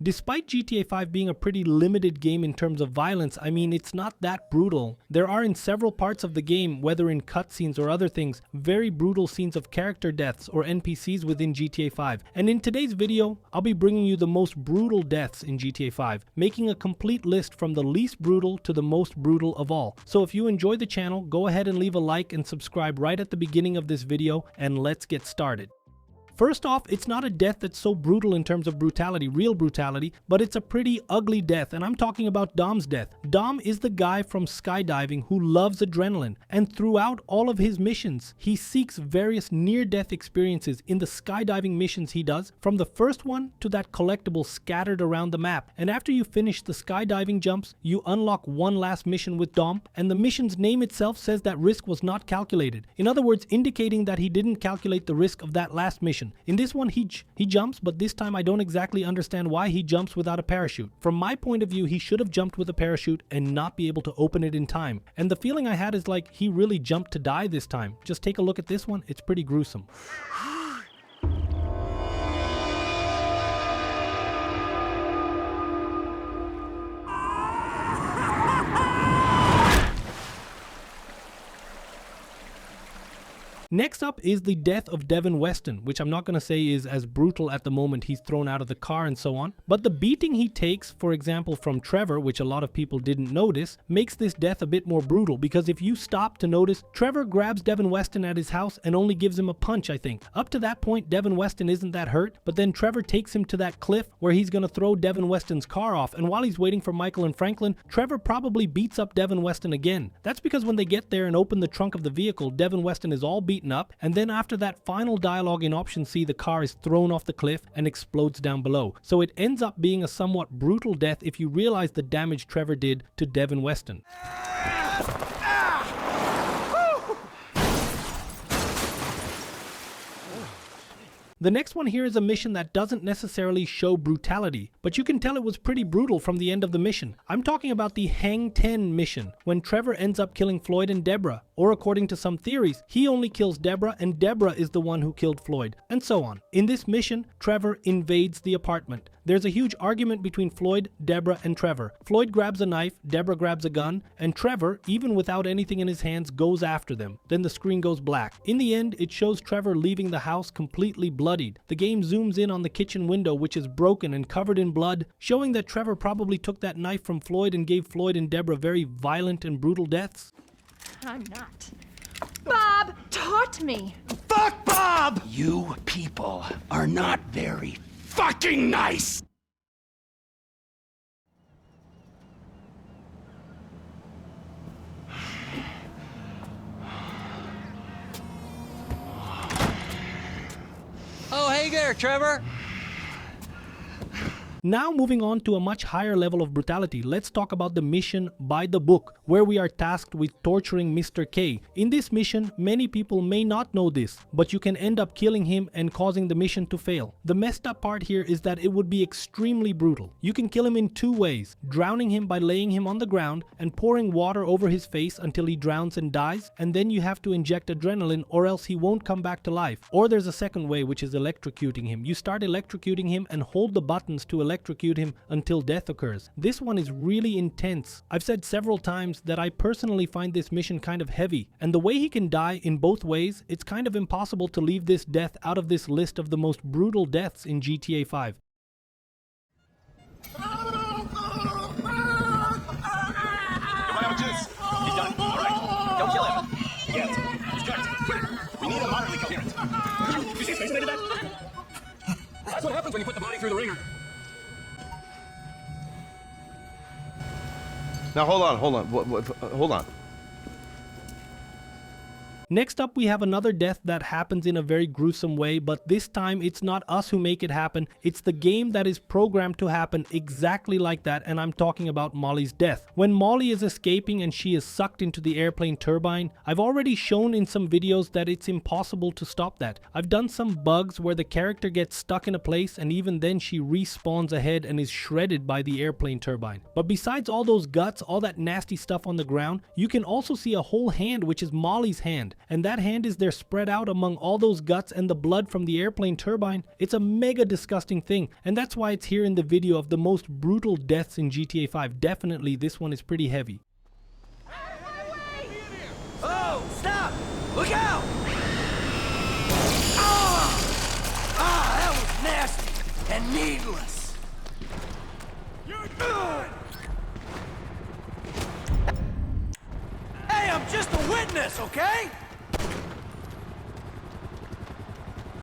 Despite GTA 5 being a pretty limited game in terms of violence, I mean, it's not that brutal. There are in several parts of the game, whether in cutscenes or other things, very brutal scenes of character deaths or NPCs within GTA 5. And in today's video, I'll be bringing you the most brutal deaths in GTA 5, making a complete list from the least brutal to the most brutal of all. So if you enjoy the channel, go ahead and leave a like and subscribe right at the beginning of this video, and let's get started. First off, it's not a death that's so brutal in terms of brutality, real brutality, but it's a pretty ugly death, and I'm talking about Dom's death. Dom is the guy from skydiving who loves adrenaline, and throughout all of his missions, he seeks various near-death experiences in the skydiving missions he does, from the first one to that collectible scattered around the map. And after you finish the skydiving jumps, you unlock one last mission with Dom, and the mission's name itself says that risk was not calculated. In other words, indicating that he didn't calculate the risk of that last mission. In this one, he jumps, but this time I don't exactly understand why he jumps without a parachute. From my point of view, he should have jumped with a parachute and not be able to open it in time. And the feeling I had is like he really jumped to die this time. Just take a look at this one, it's pretty gruesome. Next up is the death of Devon Weston, which I'm not going to say is as brutal at the moment. He's thrown out of the car and so on. But the beating he takes, for example, from Trevor, which a lot of people didn't notice, makes this death a bit more brutal, because if you stop to notice, Trevor grabs Devon Weston at his house and only gives him a punch, I think. Up to that point, Devon Weston isn't that hurt, but then Trevor takes him to that cliff where he's going to throw Devon Weston's car off, and while he's waiting for Michael and Franklin, Trevor probably beats up Devon Weston again. That's because when they get there and open the trunk of the vehicle, Devon Weston is all beaten up, and then after that final dialogue in option C, the car is thrown off the cliff and explodes down below. So it ends up being a somewhat brutal death if you realize the damage Trevor did to Devon Weston. The next one here is a mission that doesn't necessarily show brutality, but you can tell it was pretty brutal from the end of the mission. I'm talking about the Hang 10 mission, when Trevor ends up killing Floyd and Deborah, or according to some theories, he only kills Deborah and Deborah is the one who killed Floyd, and so on. In this mission, Trevor invades the apartment. There's a huge argument between Floyd, Deborah, and Trevor. Floyd grabs a knife, Deborah grabs a gun, and Trevor, even without anything in his hands, goes after them. Then the screen goes black. In the end, it shows Trevor leaving the house completely bloodied. The game zooms in on the kitchen window, which is broken and covered in blood, showing that Trevor probably took that knife from Floyd and gave Floyd and Deborah very violent and brutal deaths. I'm not. Bob taught me. Fuck Bob! You people are not very fucking nice! Oh, hey there, Trevor. Now moving on to a much higher level of brutality, let's talk about the mission By the Book, where we are tasked with torturing Mr. K. In this mission, many people may not know this, but you can end up killing him and causing the mission to fail. The messed up part here is that it would be extremely brutal. You can kill him in two ways: drowning him by laying him on the ground and pouring water over his face until he drowns and dies, and then you have to inject adrenaline or else he won't come back to life. Or there's a second way, which is electrocuting him. You start electrocuting him and hold the buttons to electrocute him until death occurs. This one is really intense. I've said several times that I personally find this mission kind of heavy, and the way he can die in both ways, it's kind of impossible to leave this death out of this list of the most brutal deaths in GTA 5. Don't kill him. Yes. He's cut. We need him moderately coherent. You see Space did that? That's what happens when you put the body through the ringer. Now hold on. Next up, we have another death that happens in a very gruesome way, but this time it's not us who make it happen, it's the game that is programmed to happen exactly like that, and I'm talking about Molly's death. When Molly is escaping and she is sucked into the airplane turbine, I've already shown in some videos that it's impossible to stop that. I've done some bugs where the character gets stuck in a place and even then she respawns ahead and is shredded by the airplane turbine. But besides all those guts, all that nasty stuff on the ground, you can also see a whole hand, which is Molly's hand. and that hand is there spread out among all those guts and the blood from the airplane turbine. It's a mega disgusting thing, and that's why it's here in the video of the most brutal deaths in GTA 5. Definitely this one is pretty heavy. Oh, stop! Look out! That was nasty and needless. You're good! Hey, I'm just a witness, okay?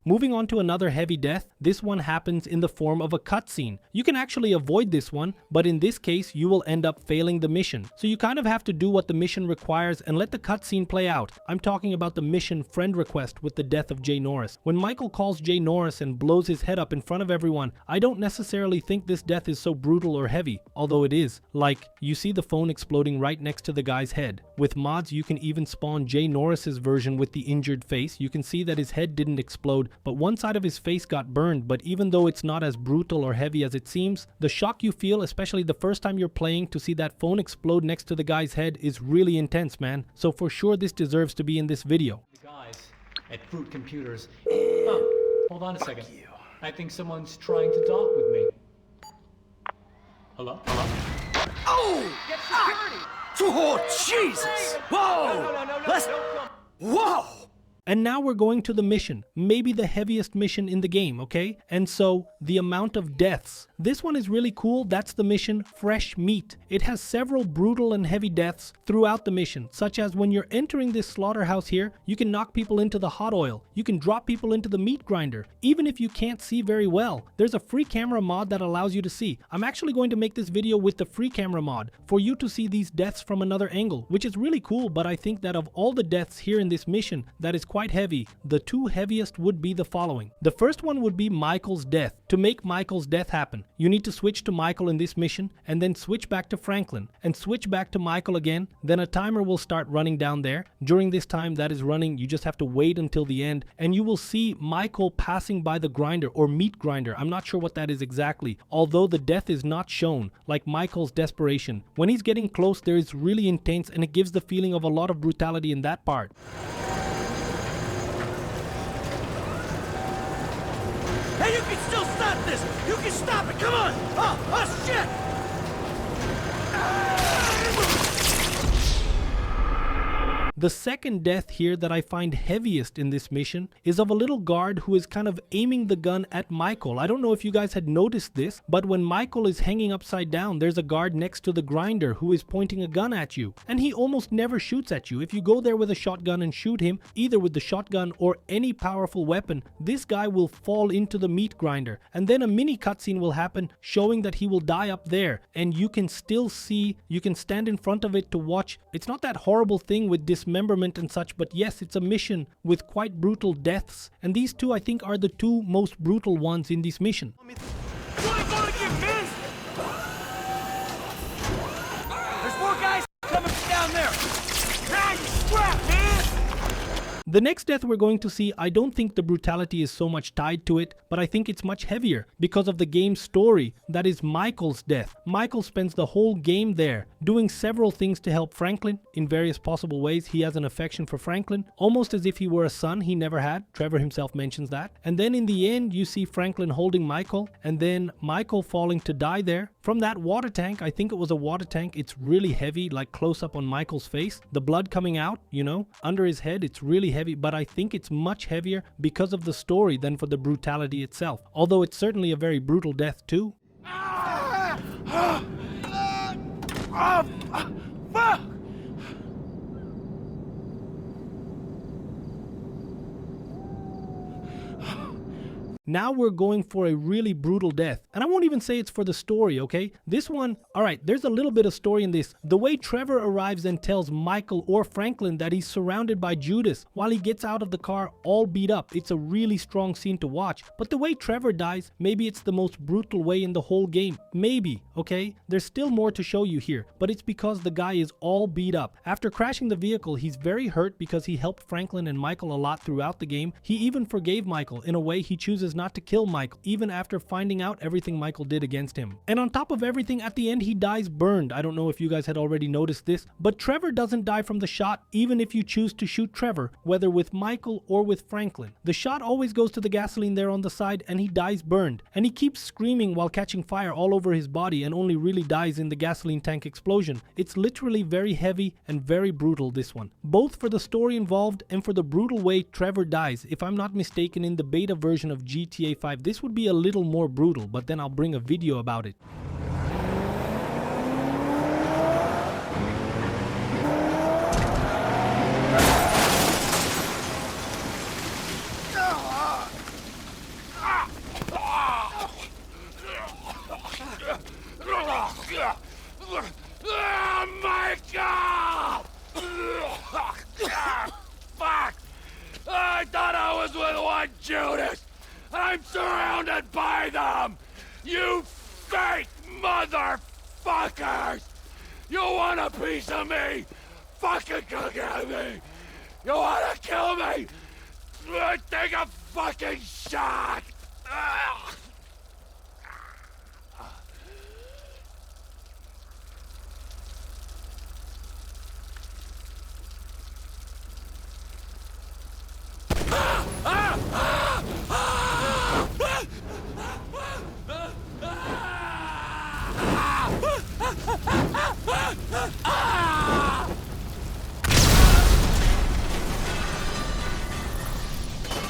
Moving on to another heavy death, this one happens in the form of a cutscene. You can actually avoid this one, but in this case you will end up failing the mission. So you kind of have to do what the mission requires and let the cutscene play out. I'm talking about the mission friend request with the death of Jay Norris. When Michael calls Jay Norris and blows his head up in front of everyone, I don't necessarily think this death is so brutal or heavy, although it is. Like, you see the phone exploding right next to the guy's head. With mods you can even spawn Jay Norris's version with the injured face. You can see that his head didn't explode, but one side of his face got burned. But even though it's not as brutal or heavy as it seems, the shock you feel, especially the first time you're playing, to see that phone explode next to the guy's head is really intense, man. So for sure this deserves to be in this video. The guys at Fruit Computers. Oh, hold on a second. I think someone's trying to talk with me. Hello? Hello? Oh! Get security! Oh, Jesus! Whoa! Let's... Whoa! And now we're going to the mission, maybe the heaviest mission in the game, okay? And so, the amount of deaths. This one is really cool. That's the mission, Fresh Meat. It has several brutal and heavy deaths throughout the mission, such as when you're entering this slaughterhouse here, you can knock people into the hot oil. You can drop people into the meat grinder. Even if you can't see very well, there's a free camera mod that allows you to see. I'm actually going to make this video with the free camera mod for you to see these deaths from another angle, which is really cool. But I think that of all the deaths here in this mission, that is quite heavy. The two heaviest would be the following. The first one would be Michael's death. To make Michael's death happen, you need to switch to Michael in this mission and then switch back to Franklin and switch back to Michael again. Then a timer will start running down there. During this time that is running, you just have to wait until the end and you will see Michael passing by the grinder or meat grinder. I'm not sure what that is exactly, although the death is not shown, like Michael's desperation. When he's getting close, there is really intense and it gives the feeling of a lot of brutality in that part. Hey, you can still stop this! You can stop it! Come on! Oh, shit! The second death here that I find heaviest in this mission is of a little guard who is kind of aiming the gun at Michael. I don't know if you guys had noticed this, but when Michael is hanging upside down, there's a guard next to the grinder who is pointing a gun at you. And he almost never shoots at you. If you go there with a shotgun and shoot him, either with the shotgun or any powerful weapon, this guy will fall into the meat grinder. And then a mini cutscene will happen showing that he will die up there. And you can still see, you can stand in front of it to watch. It's not that horrible thing with dismemberment and such, but yes, it's a mission with quite brutal deaths, and these two I think are the two most brutal ones in this mission. There's more guys coming down there! Now you scrap, man! The next death we're going to see, I don't think the brutality is so much tied to it, but I think it's much heavier because of the game's story. That is Michael's death. Michael spends the whole game there, doing several things to help Franklin in various possible ways. He has an affection for Franklin, almost as if he were a son he never had. Trevor himself mentions that. And then in the end, you see Franklin holding Michael, and then Michael falling to die there. From that water tank, I think it was a water tank, it's really heavy, like close up on Michael's face. The blood coming out, you know, under his head, it's really heavy, but I think it's much heavier because of the story than for the brutality itself. Although it's certainly a very brutal death too. Fuck! Now we're going for a really brutal death. And I won't even say it's for the story, okay? This one, alright, there's a little bit of story in this. The way Trevor arrives and tells Michael or Franklin that he's surrounded by Judas while he gets out of the car all beat up. It's a really strong scene to watch. But the way Trevor dies, maybe it's the most brutal way in the whole game. Maybe, okay? There's still more to show you here, but it's because the guy is all beat up. After crashing the vehicle, he's very hurt because he helped Franklin and Michael a lot throughout the game. He even forgave Michael in a way he chooses not not to kill Michael, even after finding out everything Michael did against him. And on top of everything, at the end he dies burned. I don't know if you guys had already noticed this, but Trevor doesn't die from the shot even if you choose to shoot Trevor, whether with Michael or with Franklin. The shot always goes to the gasoline there on the side and he dies burned. And he keeps screaming while catching fire all over his body and only really dies in the gasoline tank explosion. It's literally very heavy and very brutal, this one. Both for the story involved and for the brutal way Trevor dies. If I'm not mistaken, in the beta version of GTA 5, this would be a little more brutal, but then I'll bring a video about it. Oh my God! Fuck! I thought I was with one Judas, and I'm surrounded by them! You fake motherfuckers! You want a piece of me? Fucking come get me! You wanna kill me? Take a fucking shot!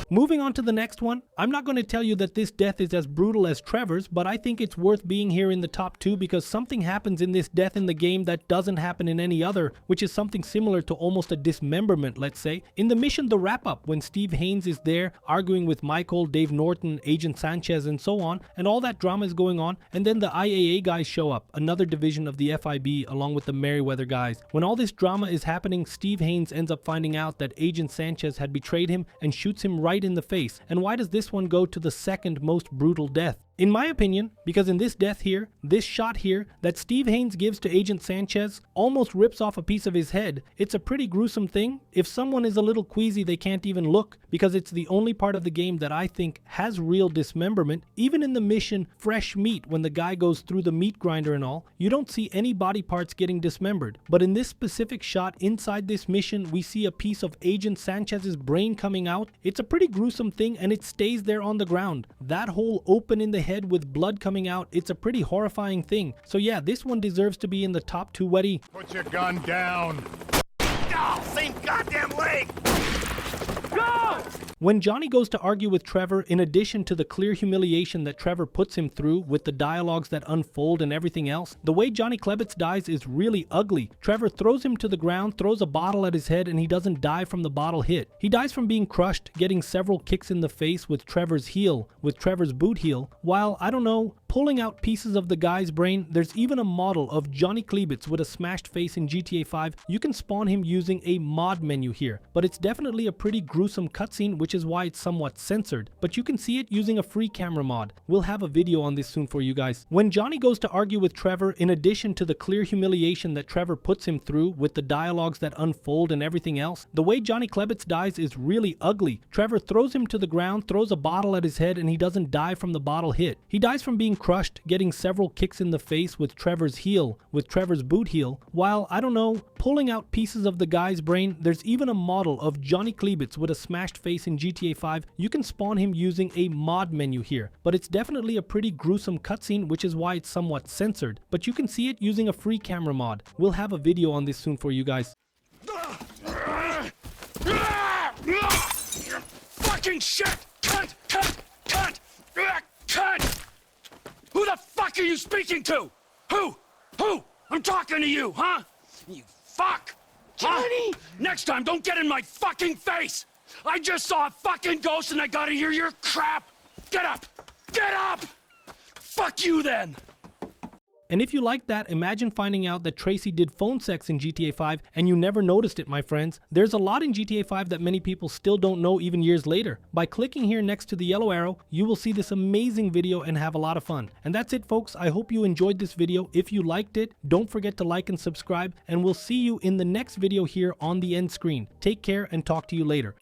Moving on to the next one, I'm not going to tell you that this death is as brutal as Trevor's, but I think it's worth being here in the top 2 because something happens in this death in the game that doesn't happen in any other, which is something similar to almost a dismemberment, let's say. In the mission The Wrap Up, when Steve Haynes is there arguing with Michael, Dave Norton, Agent Sanchez and so on, and all that drama is going on, and then the IAA guys show up, another division of the FIB along with the Merryweather guys. When all this drama is happening, Steve Haynes ends up finding out that Agent Sanchez had betrayed him and shoots him right in the face. And why does this one go to the second most brutal death? In my opinion, because in this death here, this shot here that Steve Haynes gives to Agent Sanchez almost rips off a piece of his head. It's a pretty gruesome thing. If someone is a little queasy, they can't even look, because it's the only part of the game that I think has real dismemberment. Even in the mission Fresh Meat, when the guy goes through the meat grinder and all, you don't see any body parts getting dismembered. But in this specific shot inside this mission, we see a piece of Agent Sanchez's brain coming out. It's a pretty gruesome thing and it stays there on the ground. That hole open in the head with blood coming out, it's a pretty horrifying thing. So yeah, this one deserves to be in the top 2, Weddy. Put your gun down. Oh, same goddamn leg! Go! When Johnny goes to argue with Trevor, in addition to the clear humiliation that Trevor puts him through with the dialogues that unfold and everything else, the way Johnny Klebitz dies is really ugly. Trevor throws him to the ground, throws a bottle at his head, and he doesn't die from the bottle hit. He dies from being crushed, getting several kicks in the face with Trevor's boot heel, while, I don't know, pulling out pieces of the guy's brain. There's even a model of Johnny Klebitz with a smashed face in GTA 5. You can spawn him using a mod menu here, but it's definitely a pretty gruesome cutscene, which is why it's somewhat censored, but you can see it using a free camera mod. We'll have a video on this soon for you guys. When Johnny goes to argue with Trevor, in addition to the clear humiliation that Trevor puts him through with the dialogues that unfold and everything else, the way Johnny Klebitz dies is really ugly. Trevor throws him to the ground, throws a bottle at his head, and he doesn't die from the bottle hit. He dies from being crushed, getting several kicks in the face with Trevor's boot heel, while, I don't know, pulling out pieces of the guy's brain. There's even a model of Johnny Klebitz with a smashed face in GTA 5. You can spawn him using a mod menu here, but it's definitely a pretty gruesome cutscene, which is why it's somewhat censored, but you can see it using a free camera mod. We'll have a video on this soon for you guys. Fucking shit! Cunt! Cunt! Cunt! Cunt! Who the fuck are you speaking to? Who? I'm talking to you, huh? You fuck! Johnny! Huh? Next time, don't get in my fucking face! I just saw a fucking ghost and I gotta hear your crap! Get up! Get up! Fuck you then! And if you like that, imagine finding out that Tracy did phone sex in GTA 5 and you never noticed it, my friends. There's a lot in GTA 5 that many people still don't know even years later. By clicking here next to the yellow arrow, you will see this amazing video and have a lot of fun. And that's it, folks. I hope you enjoyed this video. If you liked it, don't forget to like and subscribe, and we'll see you in the next video here on the end screen. Take care and talk to you later.